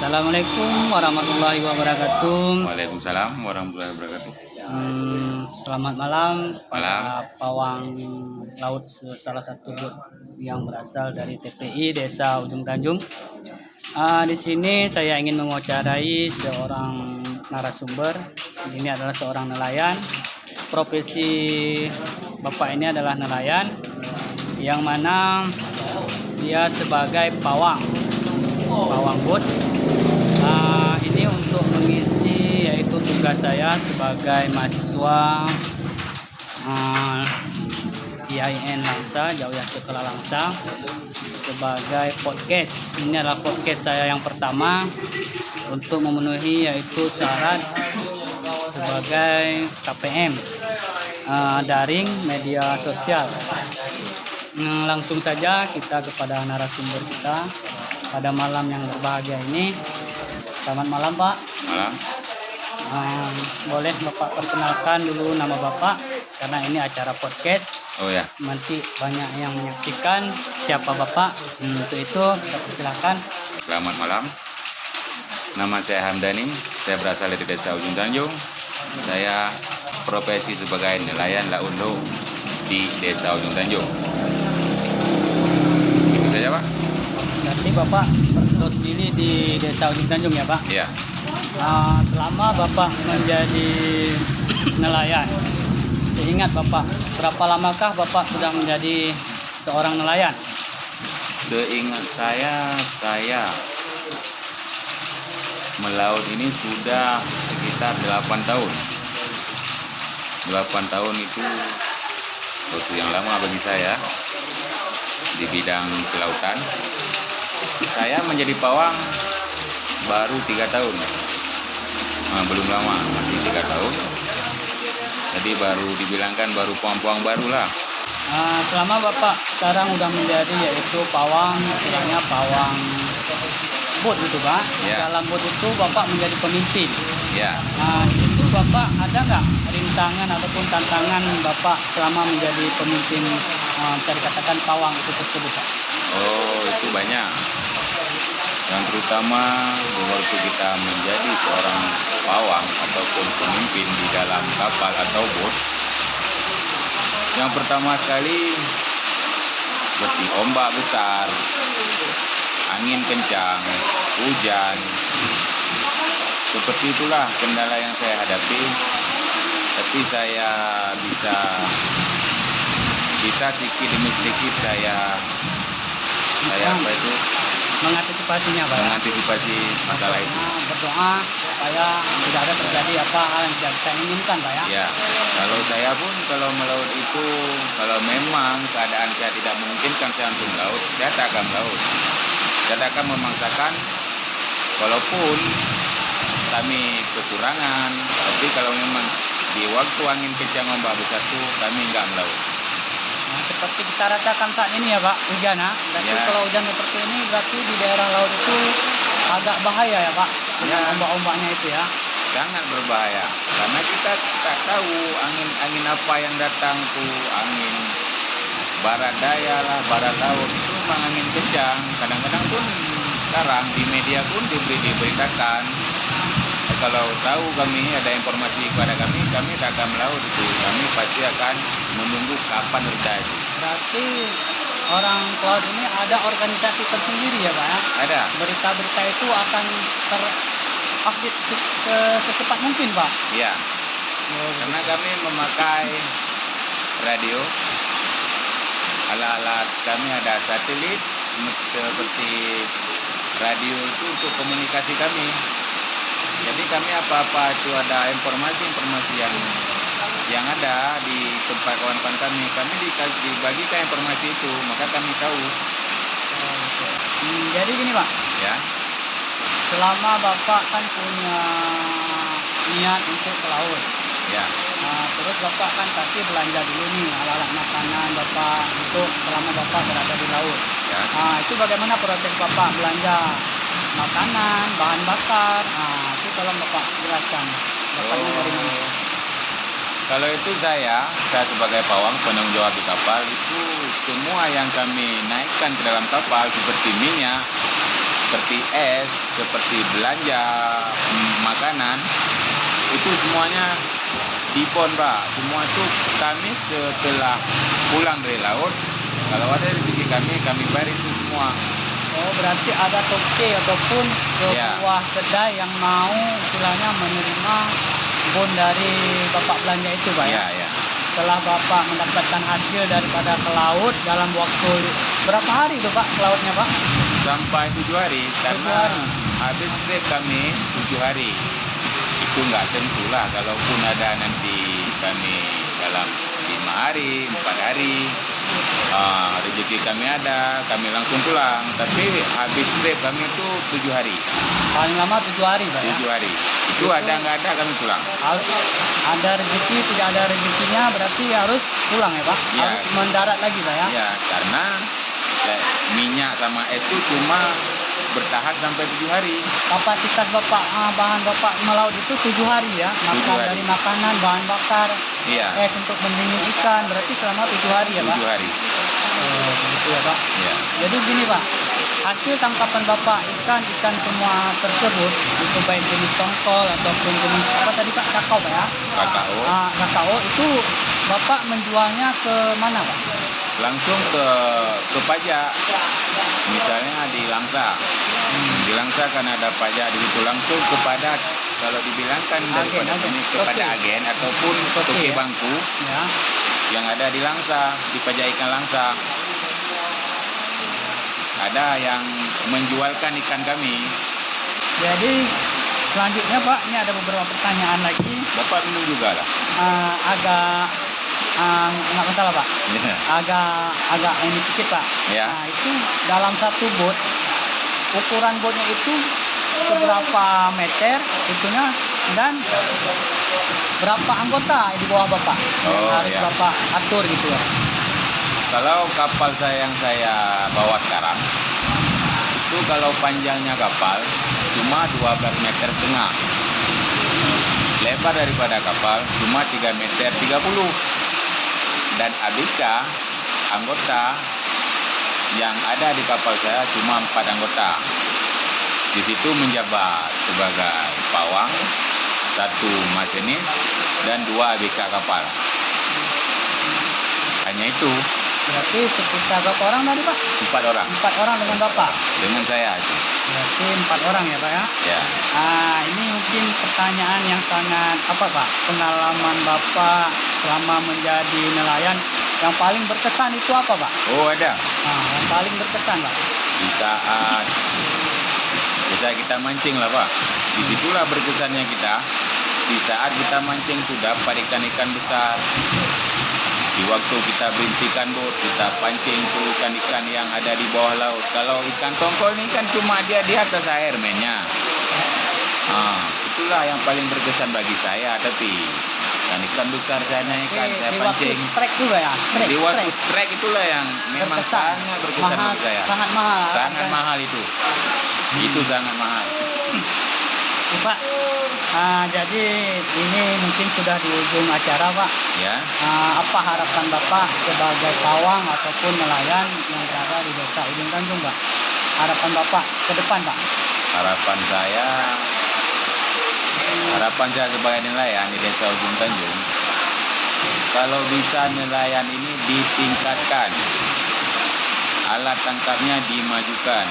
Assalamualaikum warahmatullahi wabarakatuh. Waalaikumsalam warahmatullahi wabarakatuh. Selamat malam Malam. para pawang laut, salah satu bot yang berasal dari TPI Desa Ujung Tanjung. Di sini saya ingin mewawancarai seorang narasumber. Ini adalah seorang nelayan. Profesi bapak ini adalah nelayan, yang mana dia sebagai pawang bot. Ini untuk mengisi yaitu tugas saya sebagai mahasiswa IAIN Langsa, Jauh Sekolah Langsa, sebagai podcast. Ini adalah podcast saya yang pertama untuk memenuhi yaitu syarat sebagai KPM daring media sosial. Langsung saja kita kepada narasumber kita pada malam yang berbahagia ini. Selamat malam, Pak. Malam. Boleh Bapak perkenalkan dulu nama Bapak, karena ini acara podcast. Oh ya. Nanti banyak yang menyaksikan siapa Bapak. Untuk itu kita persilakan. Selamat malam. Nama saya Hamdani. Saya berasal dari Desa Ujung Tanjung. Saya profesi sebagai nelayan laundo di Desa Ujung Tanjung. Itu saja, Pak. Berarti Bapak berdomisili di Desa Ujung Tanjung ya, Pak? Iya. Selama Bapak menjadi nelayan, seingat Bapak, berapa lamakah Bapak sudah menjadi seorang nelayan? Seingat saya melaut ini sudah sekitar 8 tahun. 8 tahun itu waktu yang lama bagi saya di bidang kelautan. Saya menjadi pawang baru 3 tahun. Belum lama, masih 3 tahun. Jadi baru dibilangkan baru pawang-pawang baru lah. Selama Bapak sekarang udah menjadi yaitu pawang, istilahnya pawang bot gitu, Pak. Ya. Dalam bot itu Bapak menjadi pemimpin. Ya, Itu Bapak ada nggak rintangan ataupun tantangan Bapak selama menjadi pemimpin, bisa dikatakan pawang itu tersebut, Pak? oh itu banyak. Yang terutama waktu kita menjadi seorang pawang ataupun pemimpin di dalam kapal atau bot. Yang pertama sekali seperti ombak besar, angin kencang, hujan. Seperti itulah kendala yang saya hadapi. Tapi saya bisa sedikit demi sedikit saya Mengantisipasinya, Pak. mengantisipasi masalah itu. Berdoa supaya tidak ada terjadi hal yang tidak kita inginkan, Pak ya. Ya, kalau saya pun kalau melaut itu, kalau memang keadaan saya tidak memungkinkan saya untuk melaut, saya tak akan melaut. Saya tak akan memaksakan, walaupun kami kekurangan, tapi kalau memang di waktu angin kencang ombak besar itu kami enggak melaut. Seperti kita rasakan saat ini ya, Pak, hujan ya. Berarti Ya. kalau hujan seperti ini berarti di daerah laut itu agak bahaya ya, Pak. Dengan Ya. ombak-ombaknya itu ya. Sangat berbahaya karena kita tak tahu angin apa yang datang tuh, angin barat daya lah, barat laut itu memang angin kencang. Kadang-kadang pun sekarang di media pun diberitakan. Kalau tahu kami ada informasi kepada kami tak akan melaut itu. Kami pasti akan menunggu kapan reda itu. Berarti orang pelaut ini ada organisasi tersendiri ya, Pak ya. Ada. Berita-berita itu akan terupdate secepat mungkin, Pak. Iya. Karena kami memakai radio, alat-alat kami ada satelit seperti radio itu untuk komunikasi kami. Jadi kami apa-apa itu ada informasi yang ada di tempat kawan-kawan kami dibagikan informasi itu, maka kami tahu. Jadi gini, Pak. Ya, Selama Bapak kan punya niat untuk ke laut. ya, Terus Bapak kan pasti belanja dulu nih alat-alat makanan Bapak untuk selama Bapak berada di laut. ya. Itu bagaimana proses Bapak belanja makanan, bahan bakar? Itu tolong Bapak jelaskan. Bapaknya dari mana? Kalau itu saya sebagai pawang penanggung jawab di kapal itu semua yang kami naikkan ke dalam kapal seperti minyak, seperti es, seperti belanja makanan, itu semuanya dipon Pak. Semua itu kami setelah pulang dari laut, kalau ada rezeki kami bayar itu semua. Oh, berarti ada toke ataupun Ya. sebuah kedai yang mau istilahnya menerima bon dari Bapak belanja itu, Pak ya? Ya. Setelah Bapak mendapatkan hasil daripada ke laut dalam waktu berapa hari itu Pak ke lautnya Pak? Sampai 7 hari, karena hari. habis trip kami 7 hari. Itu nggak tentu lah, kalaupun ada nanti kami dalam 5 hari, 4 hari, rezeki kami ada, kami langsung pulang. Tapi habis trip kami itu 7 hari. Paling lama 7 hari Pak ya? 7 hari. Itu ada nggak ada kami pulang. Harus ada rezeki, tidak ada rezekinya berarti harus pulang ya Pak? Ya. Harus mendarat lagi Pak ya? Ya, karena minyak sama es itu cuma bertahan sampai 7 hari. Kapasitas Bapak, bahan Bapak melaut itu 7 hari ya? 7 hari. Dari makanan, bahan bakar, Iya, es untuk pendingin ikan, berarti selama 7 hari ya Pak? 7 hari. Oh, begitu ya Pak? Ya. Jadi gini Pak, hasil tangkapan Bapak ikan semua tersebut, itu baik jenis tongkol ataupun jenis apa tadi Pak, kakao Pak ya? Kakao Kakao itu Bapak menjualnya ke mana Pak? langsung ke pajak. Misalnya di Langsa. Di Langsa kan ada pajak di situ, langsung kepada, kalau dibilangkan daripada Agen. ini kepada Oke. agen ataupun toke ya. bangku Ya. yang ada di Langsa, di pajak ikan Langsa. Ada yang menjualkan ikan kami. Jadi selanjutnya Pak, ini ada beberapa pertanyaan lagi, Bapak minum juga lah. agak nggak masalah Pak, Ya. agak ini sedikit Pak. Ya. Nah itu dalam satu bot, ukuran botnya itu seberapa meter itunya dan berapa anggota di bawah Bapak yang Oh, harus ya. Bapak atur gitu ya. Kalau kapal saya yang saya bawa sekarang, itu kalau panjangnya kapal cuma 12 meter setengah. Lebar daripada kapal cuma 3 meter 30. Dan ABK anggota yang ada di kapal saya cuma 4 anggota. Di situ menjabat sebagai pawang, 1 masinis, dan 2 ABK kapal. Hanya itu, Berarti sekitar berapa orang tadi Pak? 4 orang 4 orang dengan Bapak. dengan saya itu. Berarti 4 orang ya Pak ya. Ya. Ini mungkin pertanyaan yang sangat apa Pak? Pengalaman Bapak selama menjadi nelayan yang paling berkesan itu apa Pak? Oh, ada. Yang paling berkesan Pak. Di saat kita mancing lah Pak. Disitulah berkesannya kita. Di saat kita mancing tuh dapat ikan-ikan besar. Di waktu kita berhentikan bot, kita pancing tuh ikan-ikan yang ada di bawah laut. Kalau ikan tongkol ini kan cuma dia di atas air mainnya. Itulah yang paling berkesan bagi saya. Tapi ikan besar saya naikkan, saya Di waktu pancing. strike juga ya? Di waktu strike itulah yang memang Berkesan. sangat berkesan Mahal, bagi saya. sangat mahal. Sangat mahal itu. Itu sangat mahal. Ya, Pak. Jadi ini mungkin sudah di ujung acara Pak. Ya. Apa harapan Bapak sebagai pawang ataupun nelayan yang berada di desa Ujung Tanjung Pak? Harapan Bapak ke depan Pak? Harapan saya sebagai nelayan di desa Ujung Tanjung, kalau bisa nelayan ini ditingkatkan, alat tangkapnya dimajukan.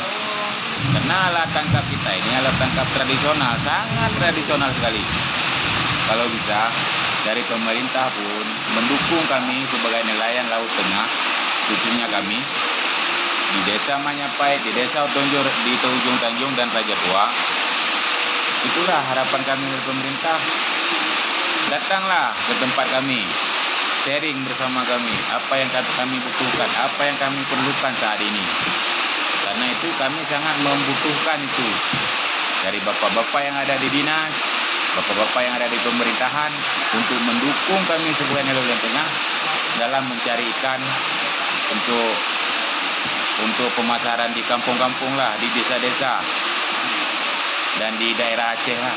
Karena alat tangkap kita ini alat tangkap tradisional, sangat tradisional sekali. Kalau bisa dari pemerintah pun mendukung kami sebagai nelayan Laut Tengah, khususnya kami di desa Manyapait, di desa Tonjor, di Ujung Tanjung dan Raja Tua. Itulah harapan kami dari pemerintah. Datanglah ke tempat kami, sharing bersama kami apa yang kami butuhkan, apa yang kami perlukan saat ini. Karena itu kami sangat membutuhkan itu dari bapak-bapak yang ada di dinas, bapak-bapak yang ada di pemerintahan untuk mendukung kami sebagai nelayan tengah dalam mencari ikan untuk pemasaran di kampung-kampung lah, di desa-desa dan di daerah Aceh lah.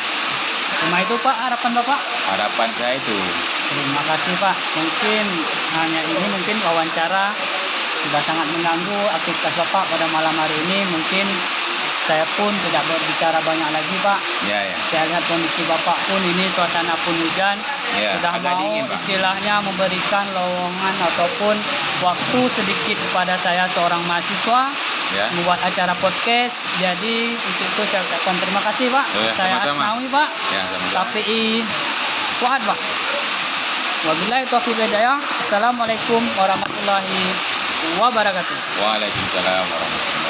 Cuma itu Pak harapan Bapak? Harapan saya itu. Terima kasih Pak. Mungkin hanya ini mungkin wawancara sudah sangat mengganggu aktivitas Bapak pada malam hari ini. Mungkin saya pun tidak berbicara banyak lagi Pak. Ya, ya. Saya lihat kondisi Bapak pun ini suasana pun hujan, Ya, sudah agak mau dingin, Pak. istilahnya memberikan lowongan ataupun waktu sedikit kepada saya seorang mahasiswa Ya. membuat acara podcast. Jadi untuk itu saya ucapkan terima kasih Pak. Oh, ya, Saya sama-sama. Asnawi Pak, Ya, sama-sama. KPI Fuad Pak. Wabillahi taufiq wal hidayah. Assalamualaikum warahmatullahi wabarakatuh. Waalaikumsalam warahmatullahi wabarakatuh.